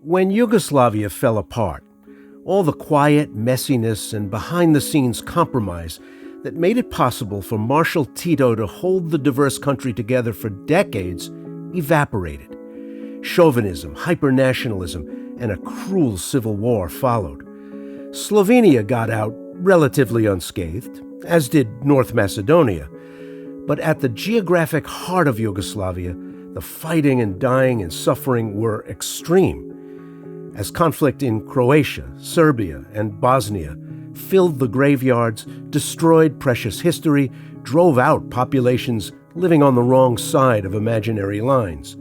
When Yugoslavia fell apart, all the quiet messiness and behind-the-scenes compromise that made it possible for Marshal Tito to hold the diverse country together for decades evaporated. Chauvinism, hyper-nationalism, and a cruel civil war followed. Slovenia got out relatively unscathed, as did North Macedonia. But at the geographic heart of Yugoslavia, the fighting and dying and suffering were extreme. As conflict in Croatia, Serbia, and Bosnia filled the graveyards, destroyed precious history, drove out populations living on the wrong side of imaginary lines.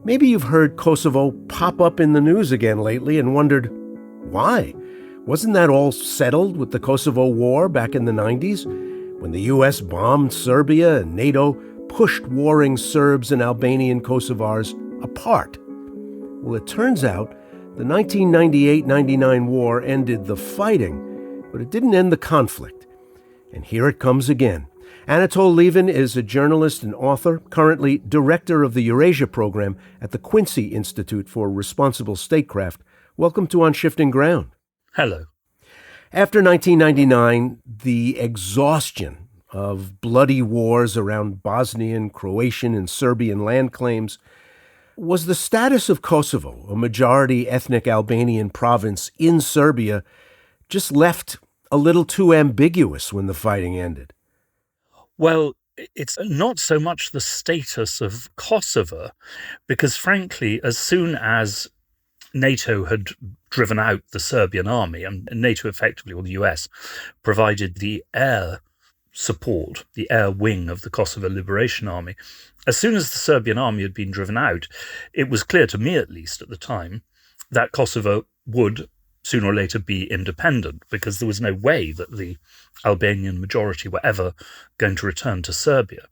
Maybe you've heard Kosovo pop up in the news again lately and wondered, why? Wasn't that all settled with the Kosovo War back in the 90s, when the U.S. bombed Serbia and NATO pushed warring Serbs and Albanian Kosovars apart? Well, it turns out the 1998-99 war ended the fighting, but it didn't end the conflict. And here it comes again. Anatol Lieven is a journalist and author, currently director of the Eurasia program at the Quincy Institute for Responsible Statecraft. Welcome to On Shifting Ground. Hello. After 1999, the exhaustion of bloody wars around Bosnian, Croatian, and Serbian land claims, was the status of Kosovo, a majority ethnic Albanian province in Serbia, just left a little too ambiguous when the fighting ended? Well, it's not so much the status of Kosovo, because frankly, as soon as NATO had driven out the Serbian army, and NATO effectively, or the US, provided the air support, the air wing of the Kosovo Liberation Army. As soon as the Serbian army had been driven out, it was clear to me, at least at the time, that Kosovo would sooner or later be independent, because there was no way that the Albanian majority were ever going to return to Serbia.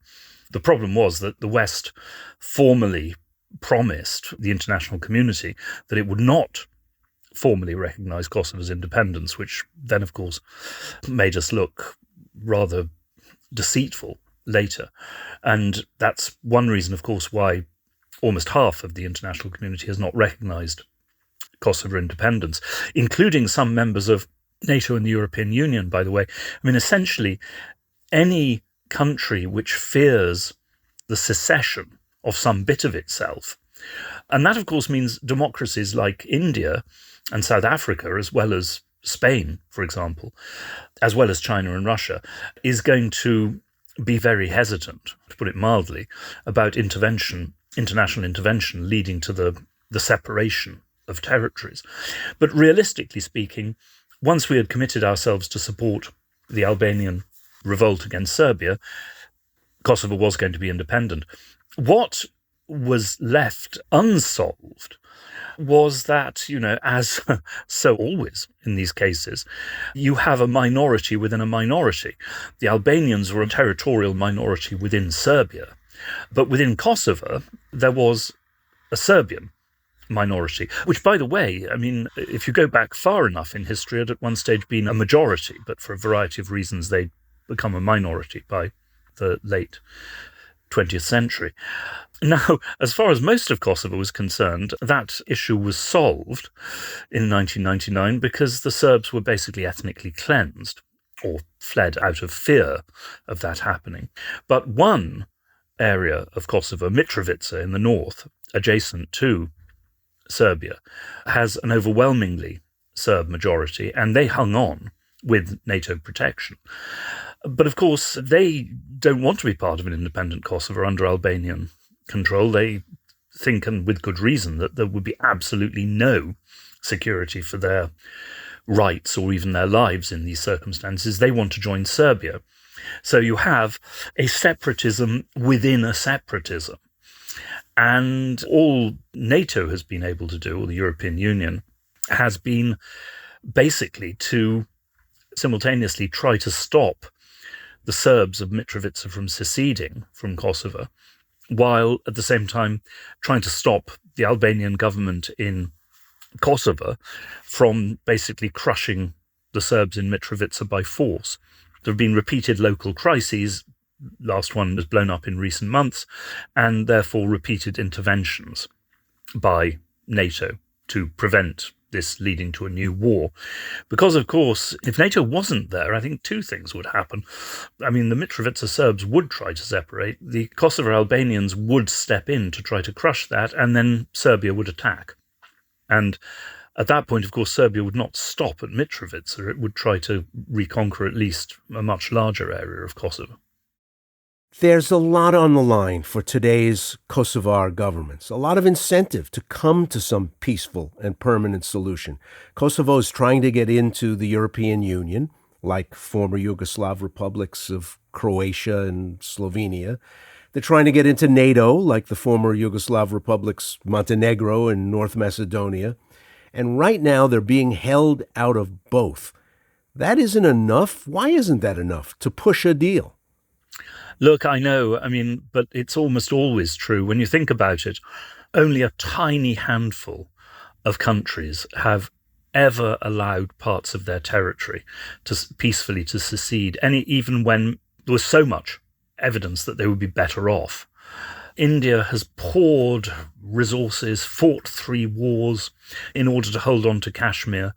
The problem was that the West formally promised the international community that it would not formally recognize Kosovo's independence, which then, of course, made us look rather deceitful later. And that's one reason, of course, why almost half of the international community has not recognized Kosovo independence, including some members of NATO and the European Union, by the way. I mean, essentially, any country which fears the secession of some bit of itself, and that, of course, means democracies like India and South Africa, as well as Spain, for example, as well as China and Russia, is going to be very hesitant, to put it mildly, about international intervention leading to the separation of territories. But realistically speaking, once we had committed ourselves to support the Albanian revolt against Serbia, Kosovo was going to be independent. What was left unsolved was that, as so always in these cases, you have a minority within a minority. The Albanians were a territorial minority within Serbia, but within Kosovo, there was a Serbian minority, which, by the way, I mean, if you go back far enough in history, had at one stage been a majority, but for a variety of reasons, they'd become a minority by the late 20th century. Now, as far as most of Kosovo was concerned, that issue was solved in 1999 because the Serbs were basically ethnically cleansed, or fled out of fear of that happening. But one area of Kosovo, Mitrovica in the north, adjacent to Serbia, has an overwhelmingly Serb majority, and they hung on with NATO protection. But of course, they don't want to be part of an independent Kosovo under Albanian control. They think, and with good reason, that there would be absolutely no security for their rights or even their lives in these circumstances. They want to join Serbia. So you have a separatism within a separatism. And all NATO has been able to do, or the European Union, has been basically to simultaneously try to stop the Serbs of Mitrovica from seceding from Kosovo, while at the same time trying to stop the Albanian government in Kosovo from basically crushing the Serbs in Mitrovica by force. There have been repeated local crises. Last one was blown up in recent months, and therefore repeated interventions by NATO to prevent this leading to a new war. Because, of course, if NATO wasn't there, I think two things would happen. I mean, the Mitrovica Serbs would try to separate, the Kosovo Albanians would step in to try to crush that, and then Serbia would attack. And at that point, of course, Serbia would not stop at Mitrovica. It would try to reconquer at least a much larger area of Kosovo. There's a lot on the line for today's Kosovar governments, a lot of incentive to come to some peaceful and permanent solution. Kosovo is trying to get into the European Union, like former Yugoslav republics of Croatia and Slovenia. They're trying to get into NATO, like the former Yugoslav republics Montenegro and North Macedonia. And right now they're being held out of both. That isn't enough. Why isn't that enough to push a deal? Look, I know, but it's almost always true. When you think about it, only a tiny handful of countries have ever allowed parts of their territory to peacefully to secede, even when there was so much evidence that they would be better off. India has poured resources, fought 3 wars in order to hold on to Kashmir,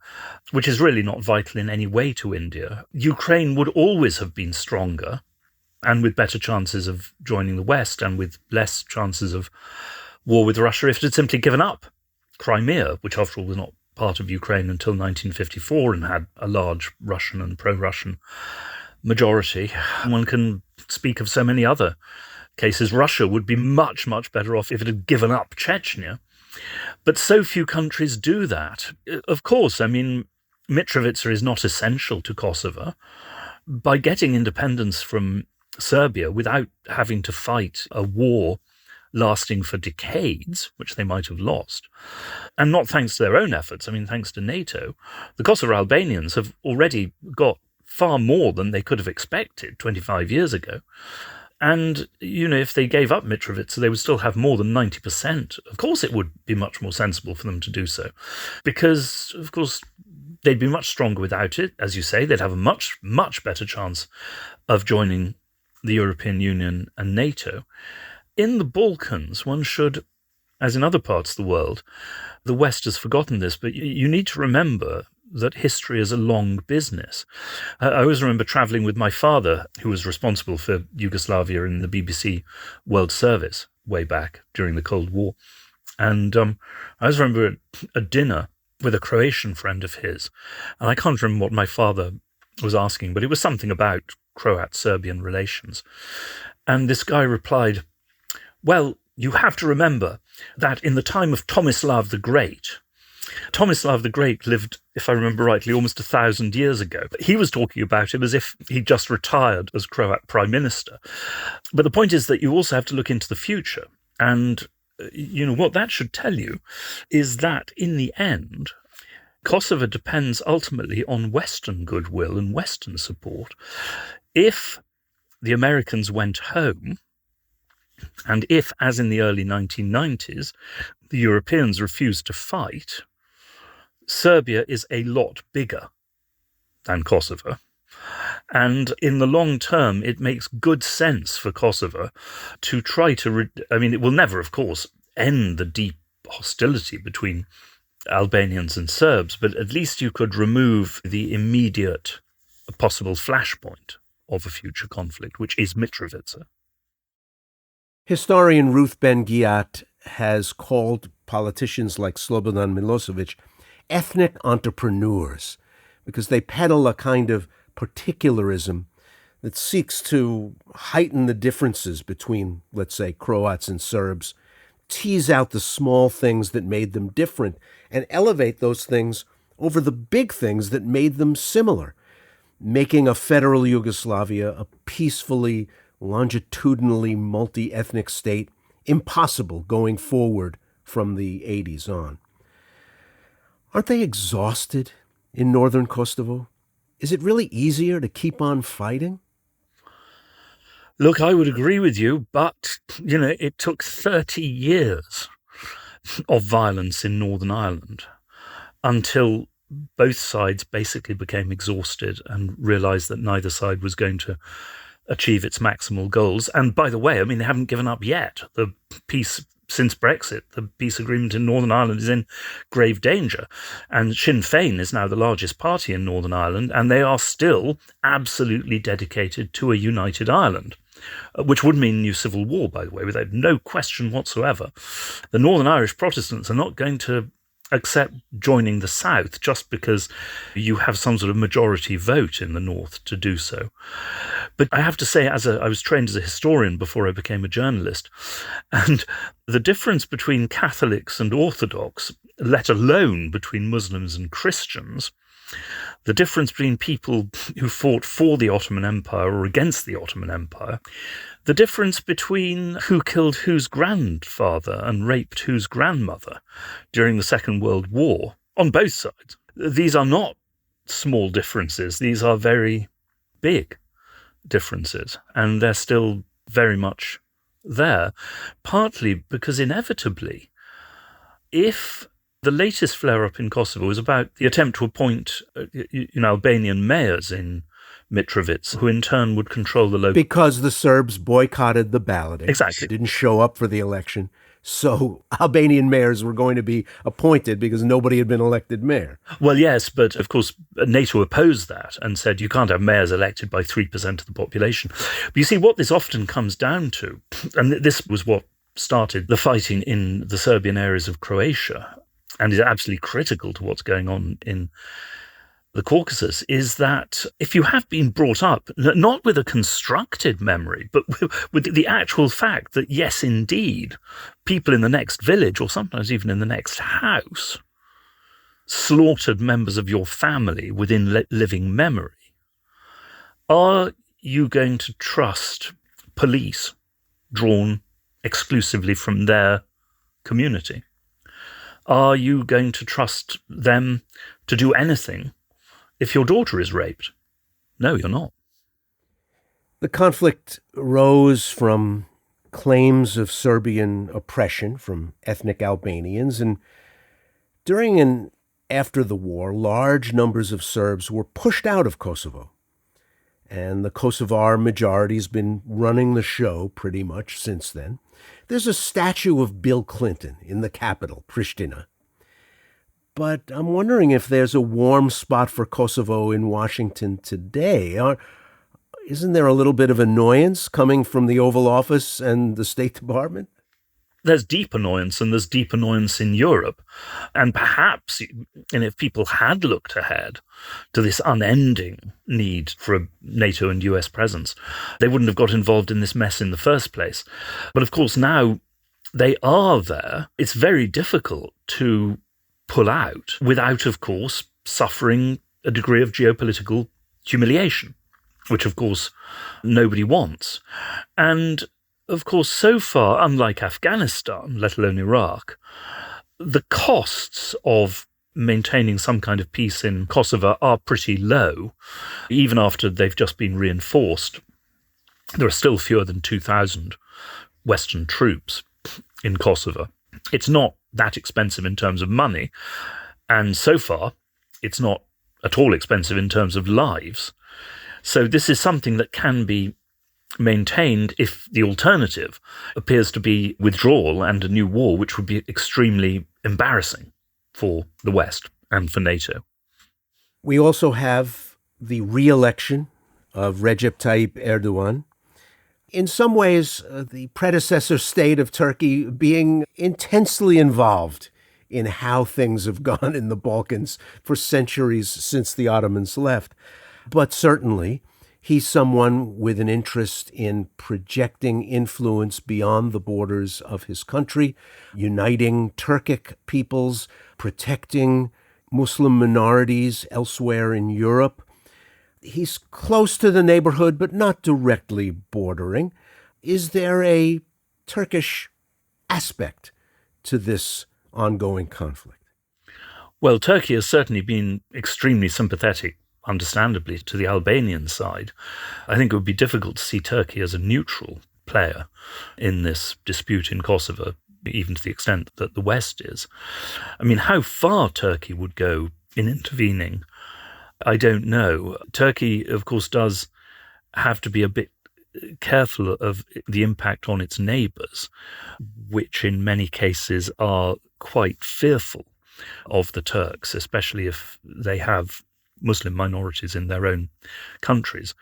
which is really not vital in any way to India. Ukraine would always have been stronger, and with better chances of joining the West and with less chances of war with Russia if it had simply given up Crimea, which after all was not part of Ukraine until 1954 and had a large Russian and pro-Russian majority. One can speak of so many other cases. Russia would be much, much better off if it had given up Chechnya. But so few countries do that. Of course, Mitrovica is not essential to Kosovo. By getting independence from Serbia without having to fight a war lasting for decades, which they might have lost, and not thanks to their own efforts, thanks to NATO, the Kosovo Albanians have already got far more than they could have expected 25 years ago. And, if they gave up Mitrovica, they would still have more than 90%. Of course, it would be much more sensible for them to do so, because, of course, they'd be much stronger without it. As you say, they'd have a much, much better chance of joining the European Union and NATO. In the Balkans, one should, as in other parts of the world, the West has forgotten this, but you need to remember that history is a long business. I always remember travelling with my father, who was responsible for Yugoslavia in the BBC World Service way back during the Cold War. And I always remember a dinner with a Croatian friend of his, and I can't remember what my father was asking, but it was something about Croat-Serbian relations. And this guy replied, well, you have to remember that in the time of Tomislav the Great lived, if I remember rightly, almost 1,000 years ago. But he was talking about him as if he just retired as Croat prime minister. But the point is that you also have to look into the future. And, what that should tell you is that in the end, Kosovo depends ultimately on Western goodwill and Western support. If the Americans went home, and if, as in the early 1990s, the Europeans refused to fight, Serbia is a lot bigger than Kosovo. And in the long term, it makes good sense for Kosovo to try to... it will never, of course, end the deep hostility between Albanians and Serbs, but at least you could remove the immediate possible flashpoint of a future conflict, which is Mitrovica. Historian Ruth Ben-Ghiat has called politicians like Slobodan Milosevic ethnic entrepreneurs because they peddle a kind of particularism that seeks to heighten the differences between, let's say, Croats and Serbs, tease out the small things that made them different, and elevate those things over the big things that made them similar, making a federal Yugoslavia, a peacefully, longitudinally multi-ethnic state, impossible going forward from the 80s on. Aren't they exhausted in northern Kosovo? Is it really easier to keep on fighting? Look, I would agree with you, but, it took 30 years of violence in Northern Ireland until both sides basically became exhausted and realised that neither side was going to achieve its maximal goals. And by the way, they haven't given up yet. The peace since Brexit, the peace agreement in Northern Ireland is in grave danger. And Sinn Féin is now the largest party in Northern Ireland, and they are still absolutely dedicated to a united Ireland, which would mean new civil war, by the way, without no question whatsoever. The Northern Irish Protestants are not going to accept joining the South just because you have some sort of majority vote in the North to do so. But I have to say, I was trained as a historian before I became a journalist, and the difference between Catholics and Orthodox, let alone between Muslims and Christians, the difference between people who fought for the Ottoman Empire or against the Ottoman Empire, the difference between who killed whose grandfather and raped whose grandmother during the Second World War, on both sides. These are not small differences. These are very big differences, and they're still very much there, partly because inevitably, if the latest flare-up in Kosovo was about the attempt to appoint Albanian mayors in Mitrovica, who in turn would control the local... Because the Serbs boycotted the balloting. Exactly. Didn't show up for the election. So Albanian mayors were going to be appointed because nobody had been elected mayor. Well, yes, but of course NATO opposed that and said you can't have mayors elected by 3% of the population. But you see, what this often comes down to, and this was what started the fighting in the Serbian areas of Croatia, and is absolutely critical to what's going on in the Caucasus, is that if you have been brought up, not with a constructed memory, but with the actual fact that, yes, indeed, people in the next village, or sometimes even in the next house, slaughtered members of your family within living memory, are you going to trust police drawn exclusively from their community? Are you going to trust them to do anything if your daughter is raped? No, you're not. The conflict rose from claims of Serbian oppression from ethnic Albanians, and during and after the war, large numbers of Serbs were pushed out of Kosovo. And the Kosovar majority's been running the show pretty much since then. There's a statue of Bill Clinton in the capital, Pristina. But I'm wondering if there's a warm spot for Kosovo in Washington today. Isn't there a little bit of annoyance coming from the Oval Office and the State Department? There's deep annoyance, and there's deep annoyance in Europe. And perhaps, and if people had looked ahead to this unending need for a NATO and US presence, they wouldn't have got involved in this mess in the first place. But of course, now they are there. It's very difficult to pull out without, of course, suffering a degree of geopolitical humiliation, which, of course, nobody wants. And of course, so far, unlike Afghanistan, let alone Iraq, the costs of maintaining some kind of peace in Kosovo are pretty low. Even after they've just been reinforced, there are still fewer than 2,000 Western troops in Kosovo. It's not that expensive in terms of money, and so far, it's not at all expensive in terms of lives. So this is something that can be maintained if the alternative appears to be withdrawal and a new war, which would be extremely embarrassing for the West and for NATO. We also have the re-election of Recep Tayyip Erdogan. In some ways, the predecessor state of Turkey being intensely involved in how things have gone in the Balkans for centuries since the Ottomans left. But certainly, he's someone with an interest in projecting influence beyond the borders of his country, uniting Turkic peoples, protecting Muslim minorities elsewhere in Europe. He's close to the neighborhood, but not directly bordering. Is there a Turkish aspect to this ongoing conflict? Well, Turkey has certainly been extremely sympathetic, understandably, to the Albanian side. I think it would be difficult to see Turkey as a neutral player in this dispute in Kosovo, even to the extent that the West is. I mean, how far Turkey would go in intervening, I don't know. Turkey, of course, does have to be a bit careful of the impact on its neighbours, which in many cases are quite fearful of the Turks, especially if they have Muslim minorities in their own countries.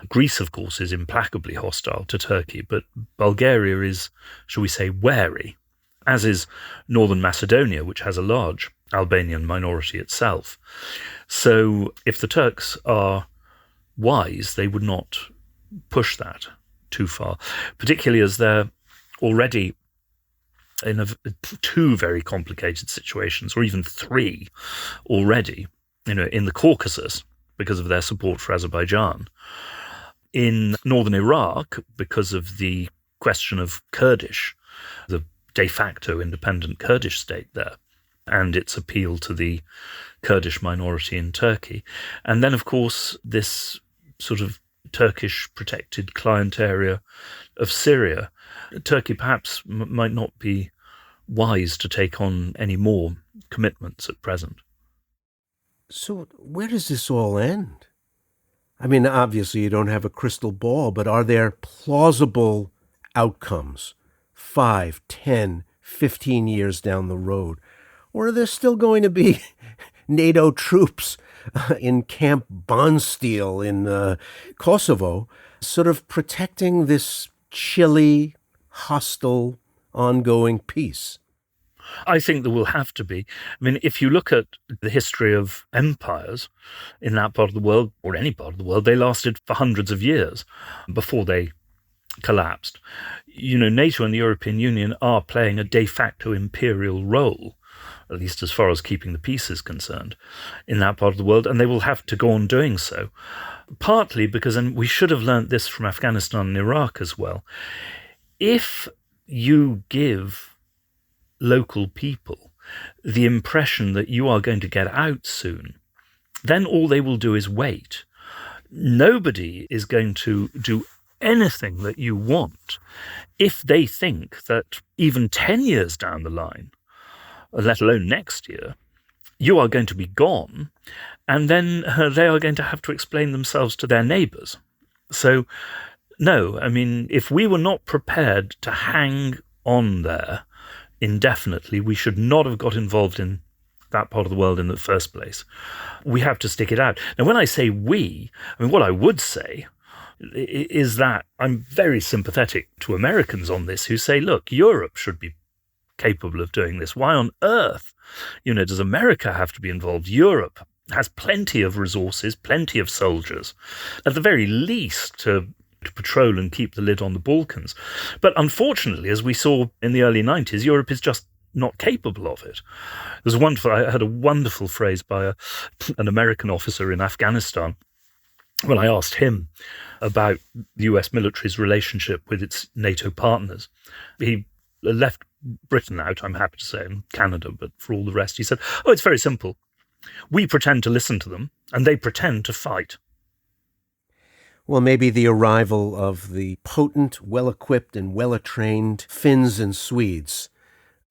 Greece, of course, is implacably hostile to Turkey, but Bulgaria is, shall we say, wary, as is Northern Macedonia, which has a large Albanian minority itself. So if the Turks are wise, they would not push that too far, particularly as they're already in two very complicated situations, or even three already, in the Caucasus because of their support for Azerbaijan, in northern Iraq because of the question of Kurdish, the de facto independent Kurdish state there, and its appeal to the Kurdish minority in Turkey. And then, of course, this sort of Turkish protected client area of Syria. Turkey perhaps might not be wise to take on any more commitments at present. So where does this all end? I mean, obviously you don't have a crystal ball, but are there plausible outcomes 5, 10, 15 years down the road? Or are there still going to be NATO troops in Camp Bondsteel in Kosovo, sort of protecting this chilly, hostile, ongoing peace? I think there will have to be. I mean, if you look at the history of empires in that part of the world, or any part of the world, they lasted for hundreds of years before they collapsed. NATO and the European Union are playing a de facto imperial role, at least as far as keeping the peace is concerned, in that part of the world, and they will have to go on doing so. Partly because, and we should have learnt this from Afghanistan and Iraq as well, if you give local people the impression that you are going to get out soon, then all they will do is wait. Nobody is going to do anything that you want if they think that even 10 years down the line, let alone next year, you are going to be gone, and then they are going to have to explain themselves to their neighbours. So, no, I mean, if we were not prepared to hang on there indefinitely, we should not have got involved in that part of the world in the first place. We have to stick it out. Now, when I say we, I mean, what I would say is that I'm very sympathetic to Americans on this who say, look, Europe should be capable of doing this. Why on earth, does America have to be involved? Europe has plenty of resources, plenty of soldiers, at the very least to patrol and keep the lid on the Balkans. But unfortunately, as we saw in the early 90s, Europe is just not capable of it. I heard a wonderful phrase by an American officer in Afghanistan when I asked him about the US military's relationship with its NATO partners. He left Britain out, I'm happy to say, and Canada, but for all the rest, he said, it's very simple. We pretend to listen to them, and they pretend to fight. Well, maybe the arrival of the potent, well-equipped, and well-trained Finns and Swedes,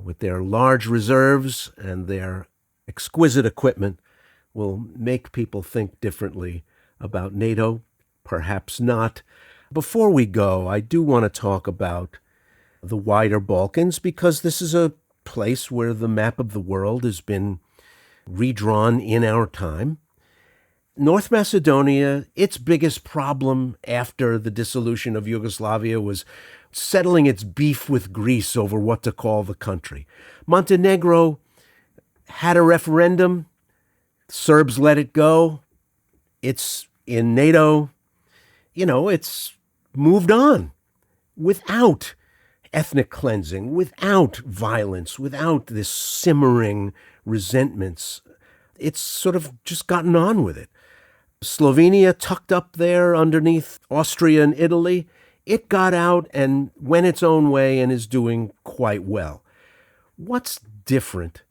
with their large reserves and their exquisite equipment, will make people think differently about NATO. Perhaps not. Before we go, I do want to talk about the wider Balkans, because this is a place where the map of the world has been redrawn in our time. North Macedonia, its biggest problem after the dissolution of Yugoslavia was settling its beef with Greece over what to call the country. Montenegro had a referendum. Serbs let it go. It's in NATO. It's moved on without ethnic cleansing, without violence, without this simmering resentments. It's sort of just gotten on with it. Slovenia, tucked up there underneath Austria and Italy, it got out and went its own way and is doing quite well. What's different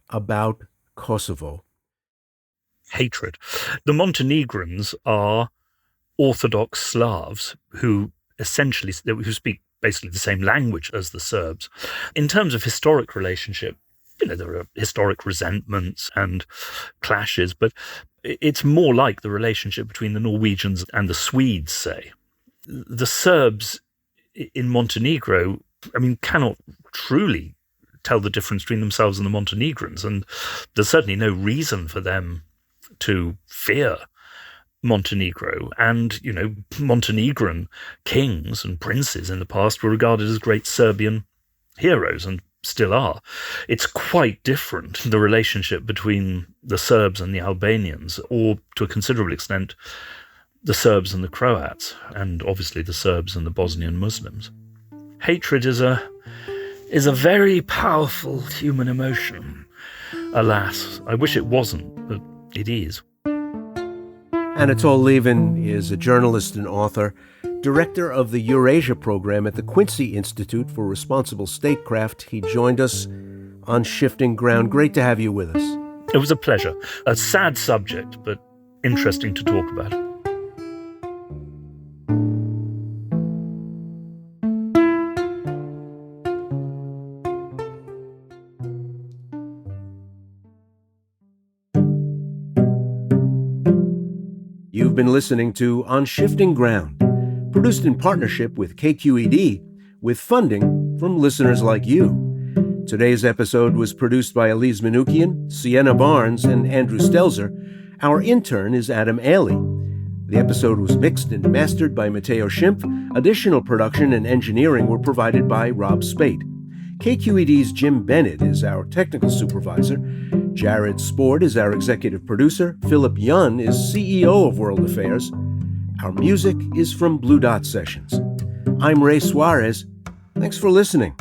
about Kosovo? Hatred. The Montenegrins are Orthodox Slavs who speak basically the same language as the Serbs. In terms of historic relationship, there are historic resentments and clashes, but it's more like the relationship between the Norwegians and the Swedes, say. the Serbs in Montenegro, cannot truly tell the difference between themselves and the Montenegrins, and there's certainly no reason for them to fear Montenegro. And, Montenegrin kings and princes in the past were regarded as great Serbian heroes and still are. It's quite different, the relationship between the Serbs and the Albanians, or to a considerable extent, the Serbs and the Croats, and obviously the Serbs and the Bosnian Muslims. Hatred is a very powerful human emotion. Alas, I wish it wasn't, but it is. Anatol Levin is a journalist and author, director of the Eurasia program at the Quincy Institute for Responsible Statecraft. He joined us on Shifting Ground. Great to have you with us. It was a pleasure. A sad subject, but interesting to talk about. You've been listening to On Shifting Ground, produced in partnership with KQED, with funding from listeners like you. Today's episode was produced by Elise Manukian, Sienna Barnes, and Andrew Stelzer. Our intern is Adam Ailey. The episode was mixed and mastered by Matteo Schimpf. Additional production and engineering were provided by Rob Spate. KQED's Jim Bennett is our technical supervisor. Jared Sport is our executive producer. Philip Yun is CEO of World Affairs. Our music is from Blue Dot Sessions. I'm Ray Suarez. Thanks for listening.